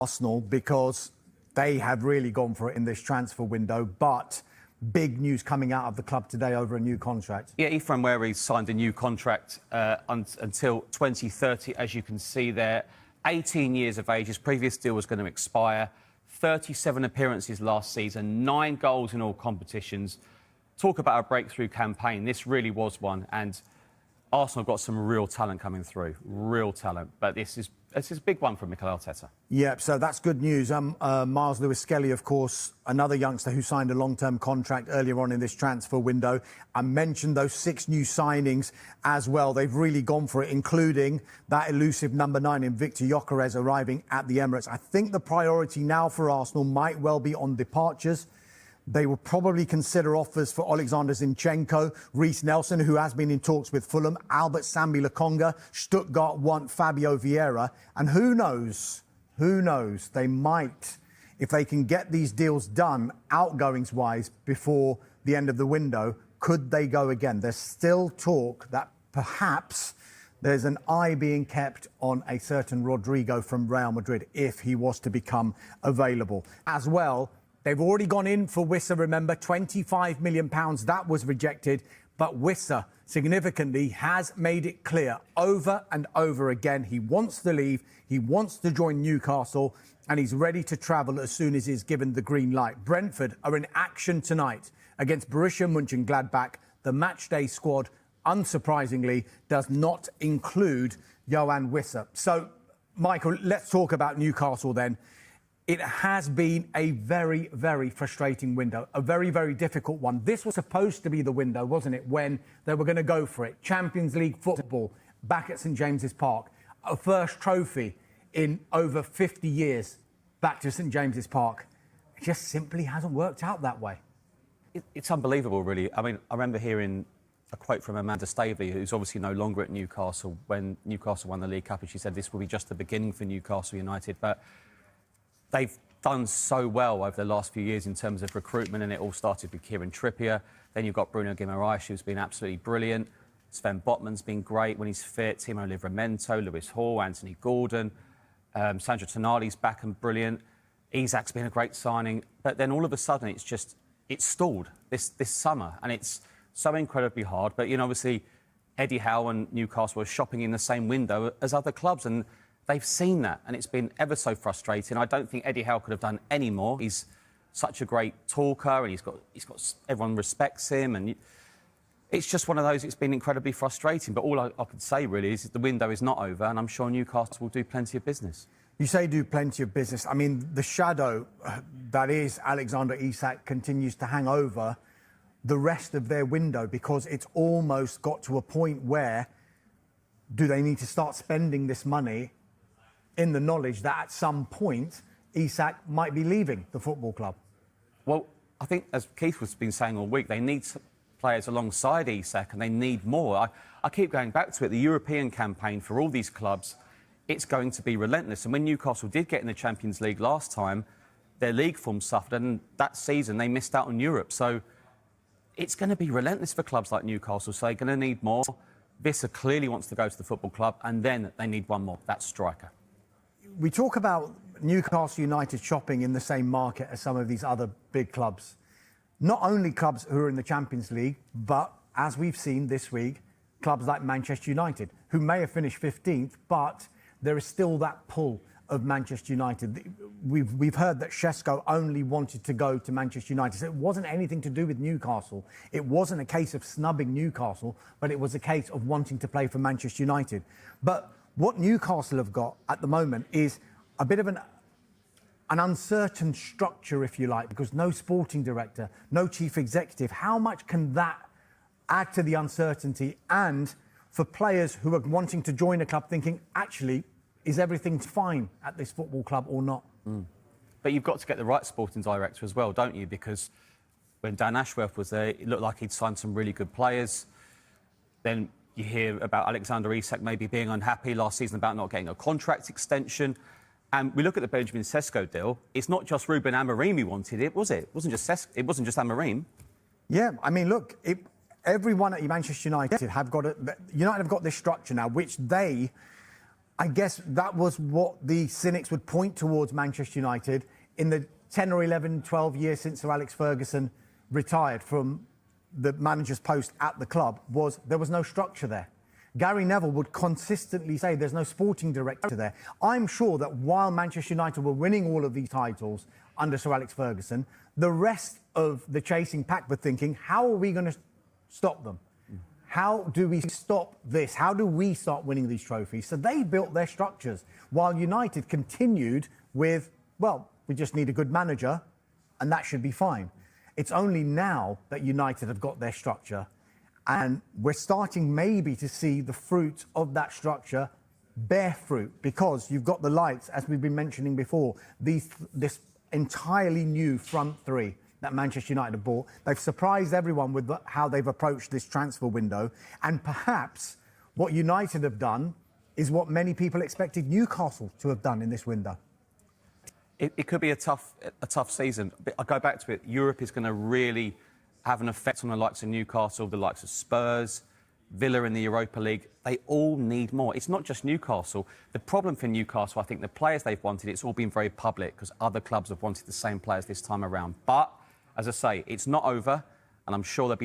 Arsenal because they have really gone for it in this transfer window, but big news coming out of the club today over a new contract. Yeah, Nwaneri signed a new contract until 2030, as you can see there. 18 years of age, his previous deal was going to expire. 37 appearances last season, 9 goals in all competitions. Talk about a breakthrough campaign. This really was one, and Arsenal got some real talent coming through, real talent. But this is a big one from Mikel Arteta. Yeah, so that's good news. Miles Lewis-Skelly, of course, another youngster who signed a long-term contract earlier on in this transfer window. I mentioned those 6 new signings as well. They've really gone for it, including that elusive number 9 in Victor Gyökeres arriving at the Emirates. I think the priority now for Arsenal might well be on departures. They will probably consider offers for Alexander Zinchenko, Reece Nelson, who has been in talks with Fulham, Albert Sambi Lokonga. Stuttgart want Fabio Vieira. And who knows, they might, if they can get these deals done, outgoings-wise, before the end of the window, could they go again? There's still talk that perhaps there's an eye being kept on a certain Rodrygo from Real Madrid if he was to become available. As well, they've already gone in for Wissa, remember, £25 million. That was rejected. But Wissa, significantly, has made it clear over and over again he wants to leave, he wants to join Newcastle, and he's ready to travel as soon as he's given the green light. Brentford are in action tonight against Borussia Mönchengladbach. The matchday squad, unsurprisingly, does not include Yoane Wissa. So, Michael, let's talk about Newcastle then. It has been a very, very frustrating window, a very, very difficult one. This was supposed to be the window, wasn't it, when they were going to go for it. Champions League football back at St James's Park. A first trophy in over 50 years back to St James's Park. It just simply hasn't worked out that way. It's unbelievable, really. I mean, I remember hearing a quote from Amanda Staveley, who's obviously no longer at Newcastle, when Newcastle won the League Cup, and she said this will be just the beginning for Newcastle United. But they've done so well over the last few years in terms of recruitment, and it all started with Kieran Trippier. Then you've got Bruno Guimaraes, who's been absolutely brilliant. Sven Botman's been great when he's fit. Timo Livramento, Lewis Hall, Anthony Gordon. Sandro Tonali's back and brilliant. Isak's been a great signing. But then all of a sudden, it's stalled this summer, and it's so incredibly hard. But, you know, obviously, Eddie Howe and Newcastle are shopping in the same window as other clubs, and they've seen that, and it's been ever so frustrating. I don't think Eddie Howe could have done any more. He's such a great talker, and he's got everyone respects him, and it's just one of those. It's been incredibly frustrating. But all I could say really is the window is not over, and I'm sure Newcastle will do plenty of business. You say do plenty of business. I mean, the shadow that is Alexander Isak continues to hang over the rest of their window, because it's almost got to a point where do they need to start spending this money in the knowledge that at some point Isak might be leaving the football club? Well, I think, as Keith has been saying all week, they need players alongside Isak, and they need more. I keep going back to it. The European campaign for all these clubs, it's going to be relentless. And when Newcastle did get in the Champions League last time, their league form suffered, and that season they missed out on Europe. So it's going to be relentless for clubs like Newcastle. So they're going to need more. Wissa clearly wants to go to the football club, and then they need one more. That's striker. We talk about Newcastle United shopping in the same market as some of these other big clubs. Not only clubs who are in the Champions League, but, as we've seen this week, clubs like Manchester United, who may have finished 15th, but there is still that pull of Manchester United. We've heard that Šeško only wanted to go to Manchester United. So it wasn't anything to do with Newcastle. It wasn't a case of snubbing Newcastle, but it was a case of wanting to play for Manchester United. But what Newcastle have got at the moment is a bit of an uncertain structure, if you like, because no sporting director, no chief executive. How much can that add to the uncertainty? And for players who are wanting to join a club thinking, actually, is everything fine at this football club or not? But you've got to get the right sporting director as well, don't you? Because when Dan Ashworth was there, it looked like he'd signed some really good players. Then you hear about Alexander Isak maybe being unhappy last season about not getting a contract extension. And we look at the Benjamin Sesko deal. It's not just Ruben Amorim who wanted it, was it? It wasn't just Amorim. Yeah, I mean, look, everyone at Manchester United have got this structure now, which they I guess that was what the cynics would point towards Manchester United in the 10 or 11, 12 years since Sir Alex Ferguson retired from the manager's post at the club, was there was no structure there. Gary Neville would consistently say there's no sporting director there. I'm sure that while Manchester United were winning all of these titles under Sir Alex Ferguson, the rest of the chasing pack were thinking, how are we going to stop them? How do we stop this? How do we start winning these trophies? So they built their structures while United continued with, well, we just need a good manager and that should be fine. It's only now that United have got their structure, and we're starting maybe to see the fruit of that structure bear fruit, because you've got the likes, as we've been mentioning before, this entirely new front three that Manchester United have bought. They've surprised everyone with how they've approached this transfer window. And perhaps what United have done is what many people expected Newcastle to have done in this window. It could be a tough season. But I go back to it. Europe is going to really have an effect on the likes of Newcastle, the likes of Spurs, Villa in the Europa League. They all need more. It's not just Newcastle. The problem for Newcastle, I think the players they've wanted, it's all been very public because other clubs have wanted the same players this time around. But, as I say, it's not over, and I'm sure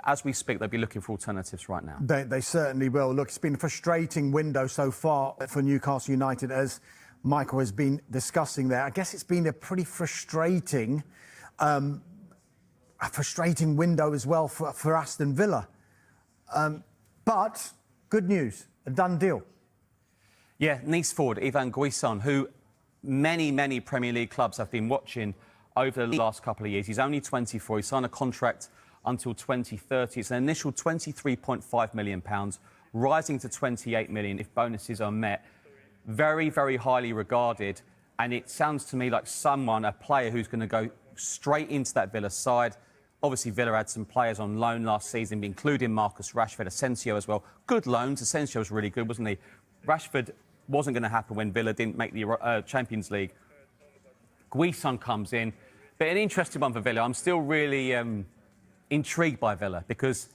as we speak, they'll be looking for alternatives right now. They certainly will. Look, it's been a frustrating window so far for Newcastle United, as Michael has been discussing there. I guess it's been a pretty frustrating window as well for Aston Villa. But good news, a done deal. Yeah, Nice forward Ivan Guisson, who many Premier League clubs have been watching over the last couple of years. He's only 24. He signed a contract until 2030. It's an initial £23.5 million, rising to £28 million if bonuses are met. Very highly regarded, and it sounds to me like a player who's going to go straight into that Villa side. Obviously, Villa had some players on loan last season, including Marcus Rashford, Asensio as well. Good loans. Asensio was really good, wasn't he? Rashford wasn't going to happen when Villa didn't make the Champions League. Guisson comes in. But an interesting one for Villa. I'm still really intrigued by Villa, because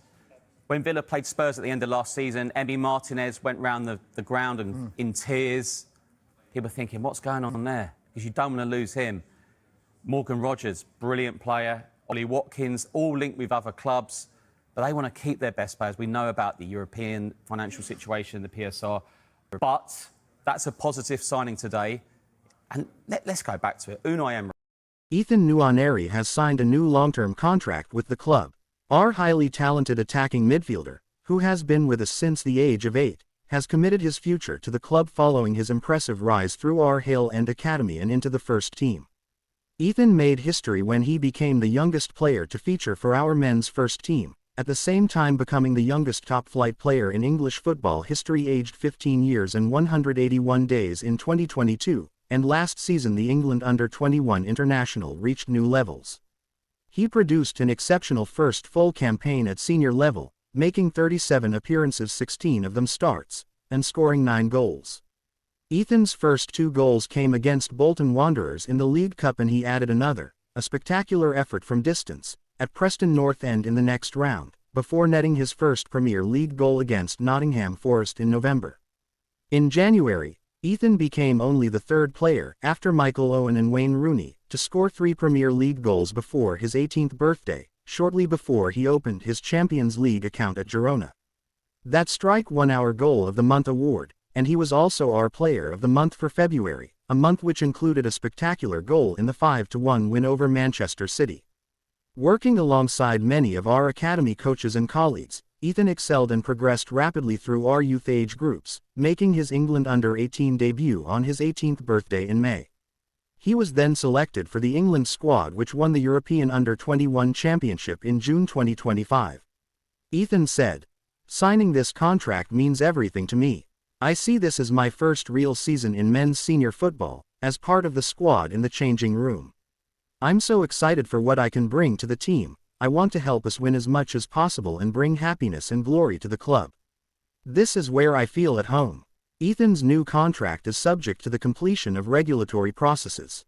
when Villa played Spurs at the end of last season, Emi Martinez went round the ground and in tears. People were thinking, what's going on there? Because you don't want to lose him. Morgan Rogers, brilliant player. Ollie Watkins, all linked with other clubs. But they want to keep their best players. We know about the European financial situation, the PSR. But that's a positive signing today. And let's go back to it. Unai Emery. Ethan Nwaneri has signed a new long-term contract with the club. Our highly talented attacking midfielder, who has been with us since the age of 8, has committed his future to the club following his impressive rise through our Hill End Academy and into the first team. Ethan made history when he became the youngest player to feature for our men's first team, at the same time becoming the youngest top-flight player in English football history, aged 15 years and 181 days in 2022, and last season the England under-21 international reached new levels. He produced an exceptional first full campaign at senior level, making 37 appearances, 16 of them starts, and scoring 9 goals. Ethan's first 2 goals came against Bolton Wanderers in the League Cup, and he added another, a spectacular effort from distance, at Preston North End in the next round, before netting his first Premier League goal against Nottingham Forest in November. In January, Ethan became only the 3rd player, after Michael Owen and Wayne Rooney, to score 3 Premier League goals before his 18th birthday, shortly before he opened his Champions League account at Girona. That Strike won our Goal of the Month award, and he was also our Player of the Month for February, a month which included a spectacular goal in the 5-1 win over Manchester City. Working alongside many of our academy coaches and colleagues, Ethan excelled and progressed rapidly through our youth age groups, making his England under-18 debut on his 18th birthday in May. He was then selected for the England squad, which won the European Under-21 Championship in June 2025. Ethan said, "Signing this contract means everything to me. I see this as my first real season in men's senior football, as part of the squad in the changing room. I'm so excited for what I can bring to the team. I want to help us win as much as possible and bring happiness and glory to the club. This is where I feel at home." Ethan's new contract is subject to the completion of regulatory processes.